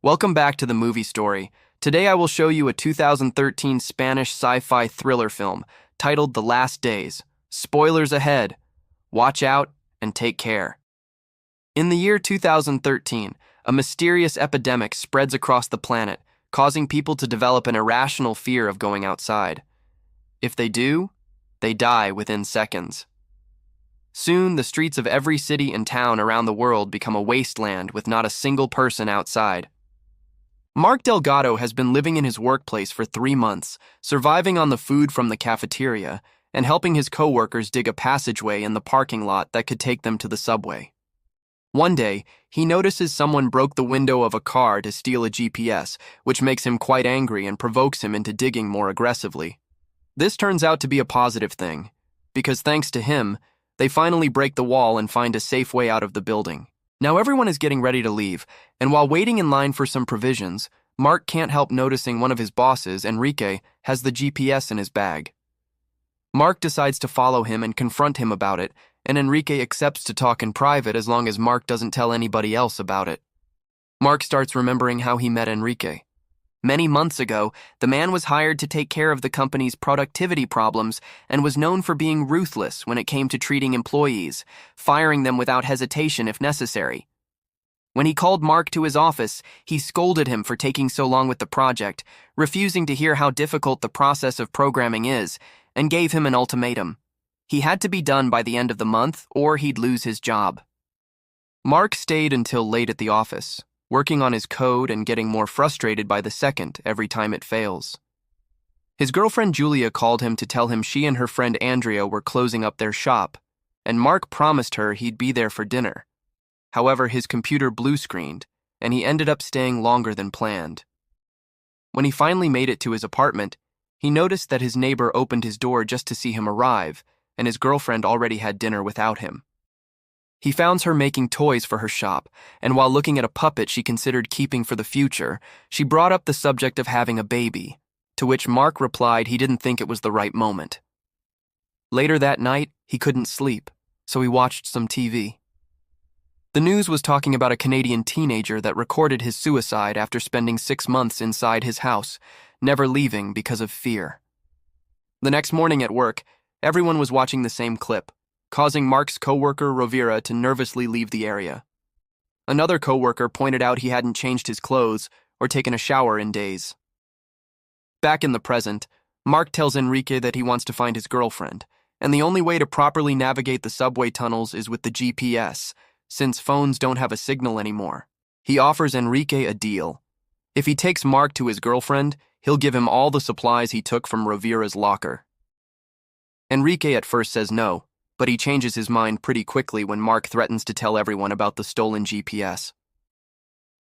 Welcome back to the movie story. Today I will show you a 2013 Spanish sci-fi thriller film titled The Last Days. Spoilers ahead. Watch out and take care. In the year 2013, a mysterious epidemic spreads across the planet, causing people to develop an irrational fear of going outside. If they do, they die within seconds. Soon, the streets of every city and town around the world become a wasteland with not a single person outside. Mark Delgado has been living in his workplace for 3 months, surviving on the food from the cafeteria and helping his coworkers dig a passageway in the parking lot that could take them to the subway. One day, he notices someone broke the window of a car to steal a GPS, which makes him quite angry and provokes him into digging more aggressively. This turns out to be a positive thing, because thanks to him, they finally break the wall and find a safe way out of the building. Now everyone is getting ready to leave, and while waiting in line for some provisions, Mark can't help noticing one of his bosses, Enrique, has the GPS in his bag. Mark decides to follow him and confront him about it, and Enrique accepts to talk in private as long as Mark doesn't tell anybody else about it. Mark starts remembering how he met Enrique. Many months ago, the man was hired to take care of the company's productivity problems and was known for being ruthless when it came to treating employees, firing them without hesitation if necessary. When he called Mark to his office, he scolded him for taking so long with the project, refusing to hear how difficult the process of programming is, and gave him an ultimatum. He had to be done by the end of the month or he'd lose his job. Mark stayed until late at the office, working on his code and getting more frustrated by the second every time it fails. His girlfriend Julia called him to tell him she and her friend Andrea were closing up their shop, and Mark promised her he'd be there for dinner. However, his computer blue-screened, and he ended up staying longer than planned. When he finally made it to his apartment, he noticed that his neighbor opened his door just to see him arrive, and his girlfriend already had dinner without him. He found her making toys for her shop, and while looking at a puppet she considered keeping for the future, she brought up the subject of having a baby, to which Mark replied he didn't think it was the right moment. Later that night, he couldn't sleep, so he watched some TV. The news was talking about a Canadian teenager that recorded his suicide after spending 6 months inside his house, never leaving because of fear. The next morning at work, everyone was watching the same clip, causing Mark's coworker Rovira to nervously leave the area. Another coworker pointed out he hadn't changed his clothes or taken a shower in days. Back in the present, Mark tells Enrique that he wants to find his girlfriend, and the only way to properly navigate the subway tunnels is with the GPS, since phones don't have a signal anymore. He offers Enrique a deal. If he takes Mark to his girlfriend, he'll give him all the supplies he took from Rovira's locker. Enrique at first says no, but he changes his mind pretty quickly when Mark threatens to tell everyone about the stolen GPS.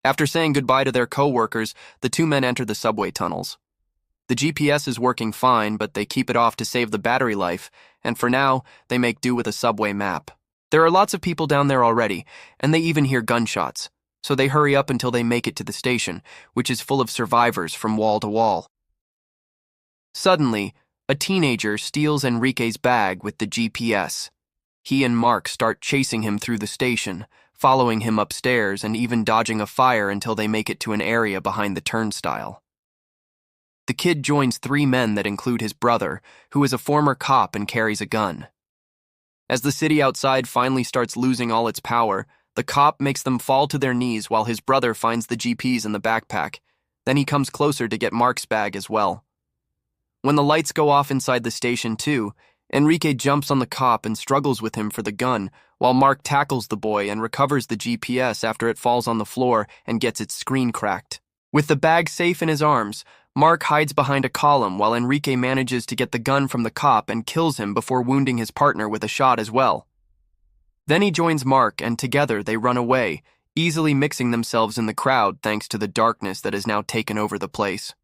After saying goodbye to their co-workers, the two men enter the subway tunnels. The GPS is working fine, but they keep it off to save the battery life, and for now, they make do with a subway map. There are lots of people down there already, and they even hear gunshots, so they hurry up until they make it to the station, which is full of survivors from wall to wall. Suddenly, a teenager steals Enrique's bag with the GPS. He and Mark start chasing him through the station, following him upstairs and even dodging a fire until they make it to an area behind the turnstile. The kid joins 3 men that include his brother, who is a former cop and carries a gun. As the city outside finally starts losing all its power, the cop makes them fall to their knees while his brother finds the GPS in the backpack. Then he comes closer to get Mark's bag as well. When the lights go off inside the station too, Enrique jumps on the cop and struggles with him for the gun, while Mark tackles the boy and recovers the GPS after it falls on the floor and gets its screen cracked. With the bag safe in his arms, Mark hides behind a column while Enrique manages to get the gun from the cop and kills him before wounding his partner with a shot as well. Then he joins Mark and together they run away, easily mixing themselves in the crowd thanks to the darkness that has now taken over the place.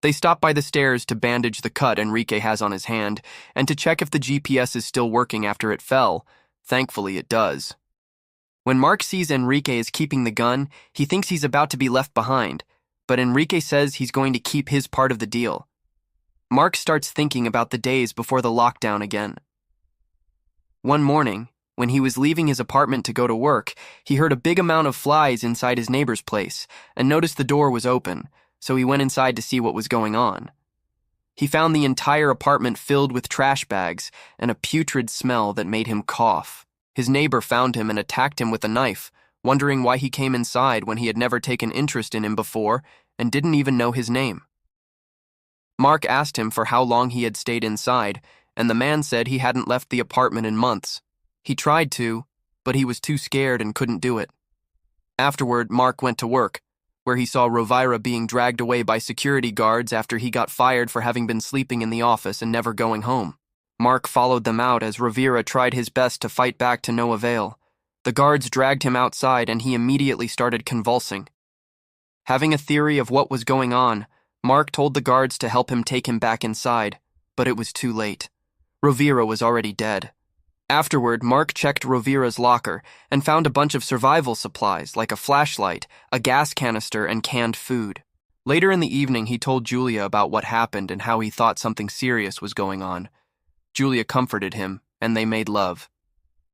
They stop by the stairs to bandage the cut Enrique has on his hand and to check if the GPS is still working after it fell. Thankfully, it does. When Mark sees Enrique is keeping the gun, he thinks he's about to be left behind, but Enrique says he's going to keep his part of the deal. Mark starts thinking about the days before the lockdown again. One morning, When he was leaving his apartment to go to work, he heard a big amount of flies inside his neighbor's place and noticed the door was open, so he went inside to see what was going on. He found the entire apartment filled with trash bags and a putrid smell that made him cough. His neighbor found him and attacked him with a knife, wondering why he came inside when he had never taken interest in him before and didn't even know his name. Mark asked him for how long he had stayed inside, and the man said he hadn't left the apartment in months. He tried to, but he was too scared and couldn't do it. Afterward, Mark went to work, where he saw Rovira being dragged away by security guards after he got fired for having been sleeping in the office and never going home. Mark followed them out as Rovira tried his best to fight back to no avail. The guards dragged him outside and he immediately started convulsing. Having a theory of what was going on, Mark told the guards to help him take him back inside, but it was too late. Rovira was already dead. Afterward, Mark checked Rovira's locker and found a bunch of survival supplies like a flashlight, a gas canister, and canned food. Later in the evening, he told Julia about what happened and how he thought something serious was going on. Julia comforted him, and they made love.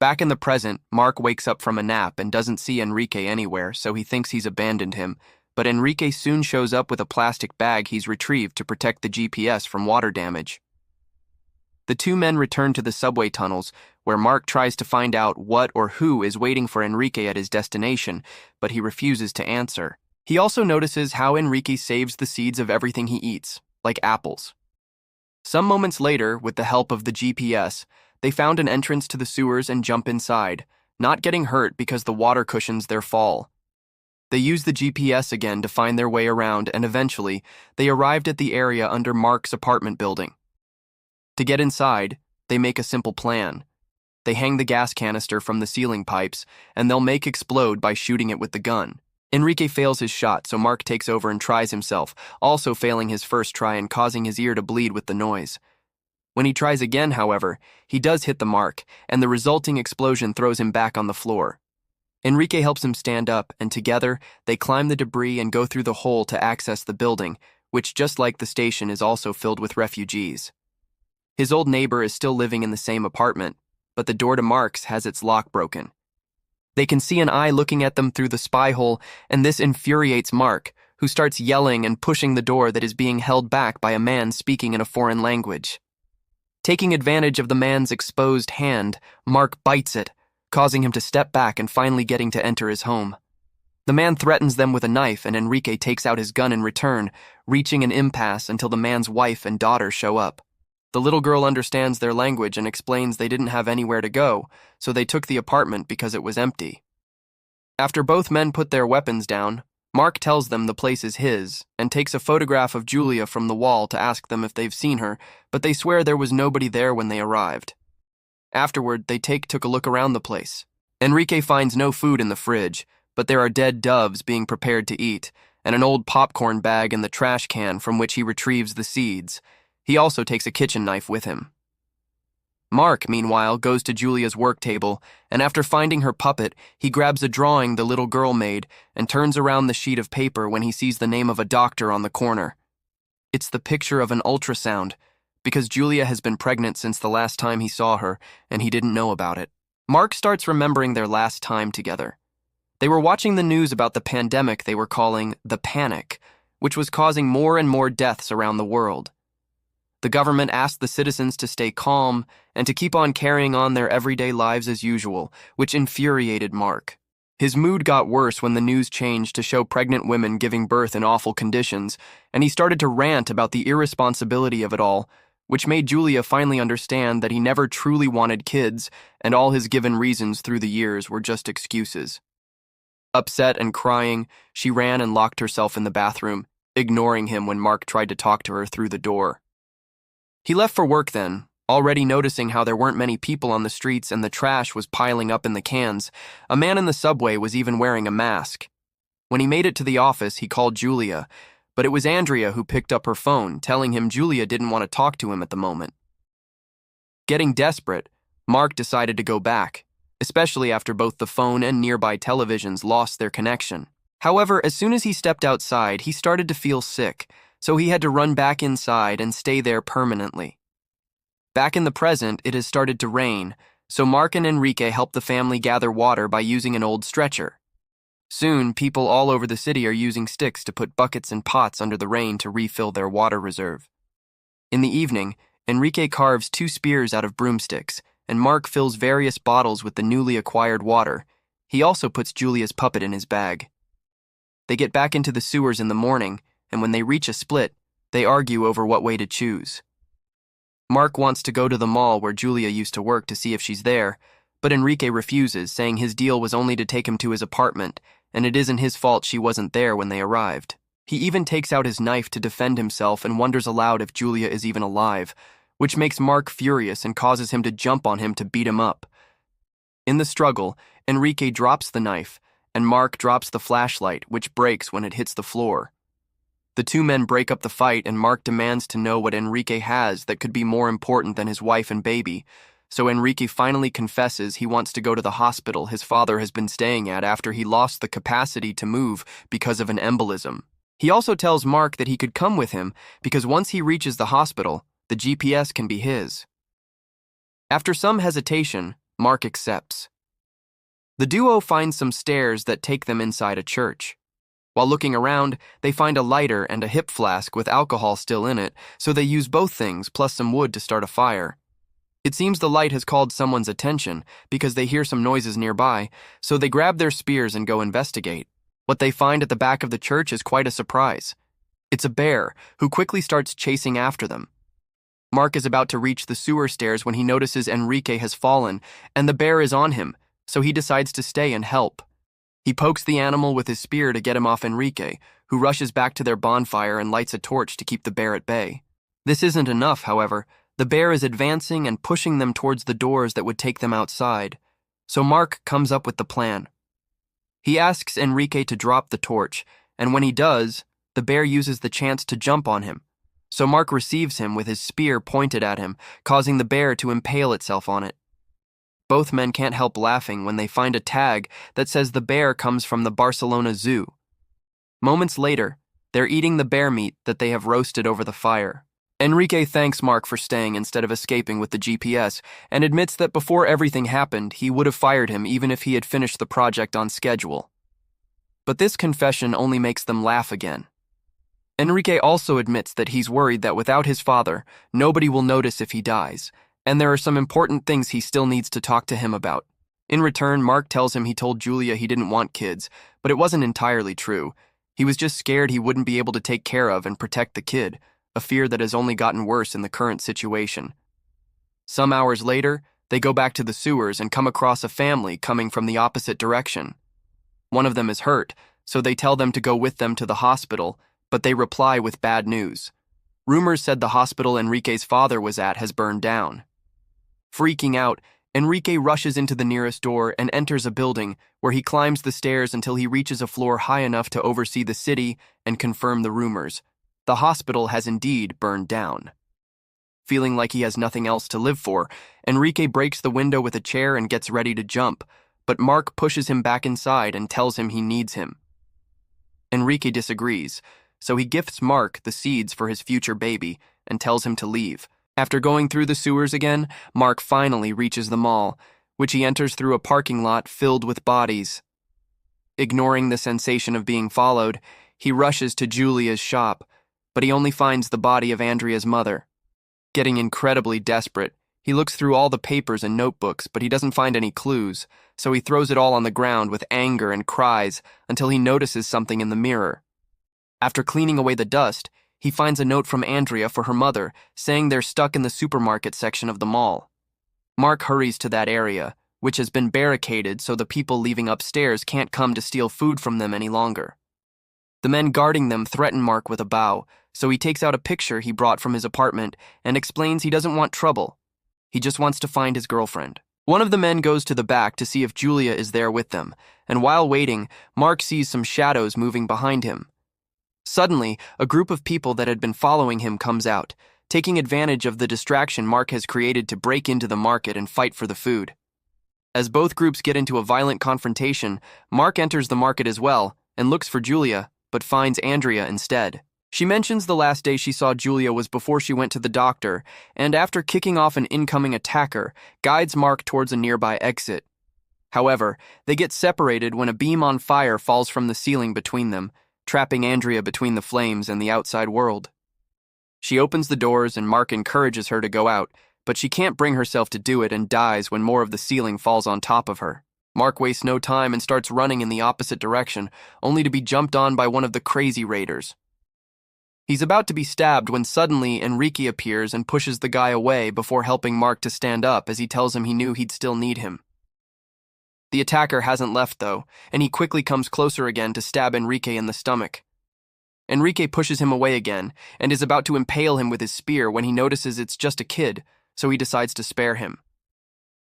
Back in the present, Mark wakes up from a nap and doesn't see Enrique anywhere, so he thinks he's abandoned him, but Enrique soon shows up with a plastic bag he's retrieved to protect the GPS from water damage. The two men return to the subway tunnels, where Mark tries to find out what or who is waiting for Enrique at his destination, but he refuses to answer. He also notices how Enrique saves the seeds of everything he eats, like apples. Some moments later, with the help of the GPS, they found an entrance to the sewers and jump inside, not getting hurt because the water cushions their fall. They used the GPS again to find their way around, and eventually, they arrived at the area under Mark's apartment building. To get inside, they make a simple plan. They hang the gas canister from the ceiling pipes, and they'll make explode by shooting it with the gun. Enrique fails his shot, so Mark takes over and tries himself, also failing his first try and causing his ear to bleed with the noise. When he tries again, however, he does hit the mark, and the resulting explosion throws him back on the floor. Enrique helps him stand up, and together, they climb the debris and go through the hole to access the building, which, just like the station, is also filled with refugees. His old neighbor is still living in the same apartment, but the door to Mark's has its lock broken. They can see an eye looking at them through the spy hole, and this infuriates Mark, who starts yelling and pushing the door that is being held back by a man speaking in a foreign language. Taking advantage of the man's exposed hand, Mark bites it, causing him to step back and finally getting to enter his home. The man threatens them with a knife, and Enrique takes out his gun in return, reaching an impasse until the man's wife and daughter show up. The little girl understands their language and explains they didn't have anywhere to go, so they took the apartment because it was empty. After both men put their weapons down, Mark tells them the place is his and takes a photograph of Julia from the wall to ask them if they've seen her, but they swear there was nobody there when they arrived. Afterward, they took a look around the place. Enrique finds no food in the fridge, but there are dead doves being prepared to eat, and an old popcorn bag in the trash can from which he retrieves the seeds. He also takes a kitchen knife with him. Mark, meanwhile, goes to Julia's work table, and after finding her puppet, he grabs a drawing the little girl made and turns around the sheet of paper when he sees the name of a doctor on the corner. It's the picture of an ultrasound, because Julia has been pregnant since the last time he saw her, and he didn't know about it. Mark starts remembering their last time together. They were watching the news about the pandemic they were calling the Panic, which was causing more and more deaths around the world. The government asked the citizens to stay calm and to keep on carrying on their everyday lives as usual, which infuriated Mark. His mood got worse when the news changed to show pregnant women giving birth in awful conditions, and he started to rant about the irresponsibility of it all, which made Julia finally understand that he never truly wanted kids, and all his given reasons through the years were just excuses. Upset and crying, she ran and locked herself in the bathroom, ignoring him when Mark tried to talk to her through the door. He left for work then, already noticing how there weren't many people on the streets and the trash was piling up in the cans. A man in the subway was even wearing a mask. When he made it to the office, he called Julia, but it was Andrea who picked up her phone, telling him Julia didn't want to talk to him at the moment. Getting desperate, Mark decided to go back, especially after both the phone and nearby televisions lost their connection. However, as soon as he stepped outside, he started to feel sick, so he had to run back inside and stay there permanently. Back in the present, it has started to rain, So Mark and Enrique help the family gather water by using an old stretcher. Soon, people all over the city are using sticks to put buckets and pots under the rain to refill their water reserve. In the evening, Enrique carves 2 spears out of broomsticks, and Mark fills various bottles with the newly acquired water. He also puts Julia's puppet in his bag. They get back into the sewers in the morning, and when they reach a split, they argue over what way to choose. Mark wants to go to the mall where Julia used to work to see if she's there, but Enrique refuses, saying his deal was only to take him to his apartment, and it isn't his fault she wasn't there when they arrived. He even takes out his knife to defend himself and wonders aloud if Julia is even alive, which makes Mark furious and causes him to jump on him to beat him up. In the struggle, Enrique drops the knife, and Mark drops the flashlight, which breaks when it hits the floor. The 2 men break up the fight, and Mark demands to know what Enrique has that could be more important than his wife and baby. So Enrique finally confesses he wants to go to the hospital his father has been staying at after he lost the capacity to move because of an embolism. He also tells Mark that he could come with him because once he reaches the hospital, the GPS can be his. After some hesitation, Mark accepts. The duo finds some stairs that take them inside a church. While looking around, they find a lighter and a hip flask with alcohol still in it, so they use both things plus some wood to start a fire. It seems the light has called someone's attention because they hear some noises nearby, so they grab their spears and go investigate. What they find at the back of the church is quite a surprise. It's a bear, who quickly starts chasing after them. Mark is about to reach the sewer stairs when he notices Enrique has fallen, and the bear is on him, so he decides to stay and help. He pokes the animal with his spear to get him off Enrique, who rushes back to their bonfire and lights a torch to keep the bear at bay. This isn't enough, however. The bear is advancing and pushing them towards the doors that would take them outside, so Mark comes up with the plan. He asks Enrique to drop the torch, and when he does, the bear uses the chance to jump on him. So Mark receives him with his spear pointed at him, causing the bear to impale itself on it. Both men can't help laughing when they find a tag that says the bear comes from the Barcelona Zoo. Moments later, they're eating the bear meat that they have roasted over the fire. Enrique thanks Mark for staying instead of escaping with the GPS and admits that before everything happened, he would have fired him even if he had finished the project on schedule. But this confession only makes them laugh again. Enrique also admits that he's worried that without his father, nobody will notice if he dies, and there are some important things he still needs to talk to him about. In return, Mark tells him he told Julia he didn't want kids, but it wasn't entirely true. He was just scared he wouldn't be able to take care of and protect the kid, a fear that has only gotten worse in the current situation. Some hours later, they go back to the sewers and come across a family coming from the opposite direction. One of them is hurt, so they tell them to go with them to the hospital, but they reply with bad news. Rumors said the hospital Enrique's father was at has burned down. Freaking out, Enrique rushes into the nearest door and enters a building where he climbs the stairs until he reaches a floor high enough to oversee the city and confirm the rumors. The hospital has indeed burned down. Feeling like he has nothing else to live for, Enrique breaks the window with a chair and gets ready to jump, but Mark pushes him back inside and tells him he needs him. Enrique disagrees, so he gifts Mark the seeds for his future baby and tells him to leave. After going through the sewers again, Mark finally reaches the mall, which he enters through a parking lot filled with bodies. Ignoring the sensation of being followed, he rushes to Julia's shop, but he only finds the body of Andrea's mother. Getting incredibly desperate, he looks through all the papers and notebooks, but he doesn't find any clues, so he throws it all on the ground with anger and cries until he notices something in the mirror. After cleaning away the dust, he finds a note from Andrea for her mother saying they're stuck in the supermarket section of the mall. Mark hurries to that area, which has been barricaded so the people leaving upstairs can't come to steal food from them any longer. The men guarding them threaten Mark with a bow, so he takes out a picture he brought from his apartment and explains he doesn't want trouble. He just wants to find his girlfriend. One of the men goes to the back to see if Julia is there with them, and while waiting, Mark sees some shadows moving behind him. Suddenly, a group of people that had been following him comes out, taking advantage of the distraction Mark has created to break into the market and fight for the food. As both groups get into a violent confrontation, Mark enters the market as well and looks for Julia, but finds Andrea instead. She mentions the last day she saw Julia was before she went to the doctor, and after kicking off an incoming attacker, guides Mark towards a nearby exit. However, they get separated when a beam on fire falls from the ceiling between them, trapping Andrea between the flames and the outside world. She opens the doors and Mark encourages her to go out, but she can't bring herself to do it and dies when more of the ceiling falls on top of her. Mark wastes no time and starts running in the opposite direction, only to be jumped on by one of the crazy raiders. He's about to be stabbed when suddenly Enrique appears and pushes the guy away before helping Mark to stand up as he tells him he knew he'd still need him. The attacker hasn't left, though, and he quickly comes closer again to stab Enrique in the stomach. Enrique pushes him away again and is about to impale him with his spear when he notices it's just a kid, so he decides to spare him.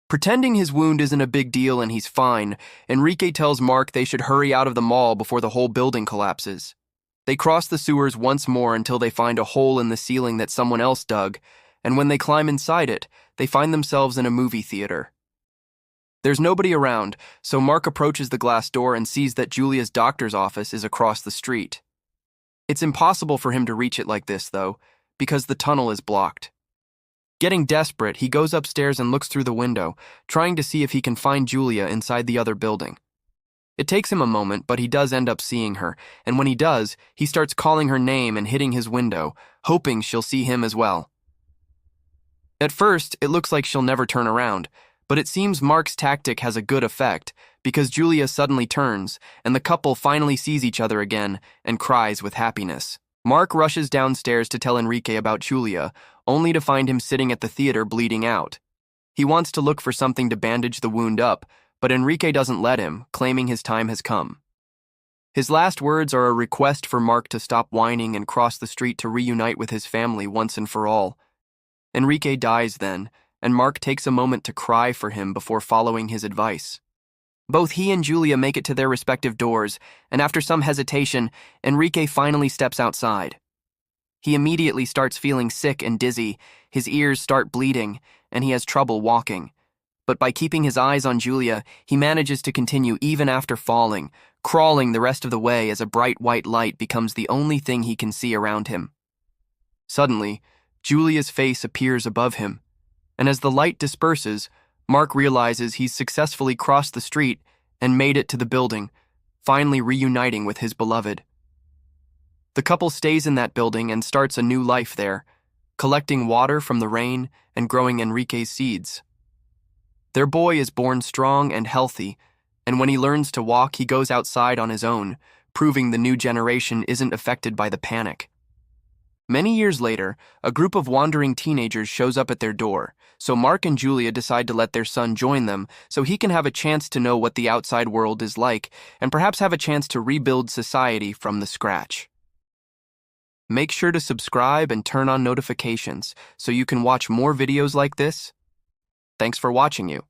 Pretending his wound isn't a big deal and he's fine, Enrique tells Mark they should hurry out of the mall before the whole building collapses. They cross the sewers once more until they find a hole in the ceiling that someone else dug, and when they climb inside it, they find themselves in a movie theater. There's nobody around, so Mark approaches the glass door and sees that Julia's doctor's office is across the street. It's impossible for him to reach it like this, though, because the tunnel is blocked. Getting desperate, he goes upstairs and looks through the window, trying to see if he can find Julia inside the other building. It takes him a moment, but he does end up seeing her, and when he does, he starts calling her name and hitting his window, hoping she'll see him as well. At first, it looks like she'll never turn around, but it seems Mark's tactic has a good effect, because Julia suddenly turns, and the couple finally sees each other again and cries with happiness. Mark rushes downstairs to tell Enrique about Julia, only to find him sitting at the theater bleeding out. He wants to look for something to bandage the wound up, but Enrique doesn't let him, claiming his time has come. His last words are a request for Mark to stop whining and cross the street to reunite with his family once and for all. Enrique dies then, and Mark takes a moment to cry for him before following his advice. Both he and Julia make it to their respective doors, and after some hesitation, Enrique finally steps outside. He immediately starts feeling sick and dizzy, his ears start bleeding, and he has trouble walking. But by keeping his eyes on Julia, he manages to continue even after falling, crawling the rest of the way as a bright white light becomes the only thing he can see around him. Suddenly, Julia's face appears above him, and as the light disperses, Mark realizes he's successfully crossed the street and made it to the building, finally reuniting with his beloved. The couple stays in that building and starts a new life there, collecting water from the rain and growing Enrique's seeds. Their boy is born strong and healthy, and when he learns to walk, he goes outside on his own, proving the new generation isn't affected by the panic. Many years later, a group of wandering teenagers shows up at their door, so Mark and Julia decide to let their son join them so he can have a chance to know what the outside world is like and perhaps have a chance to rebuild society from the scratch. Make sure to subscribe and turn on notifications so you can watch more videos like this. Thanks for watching you.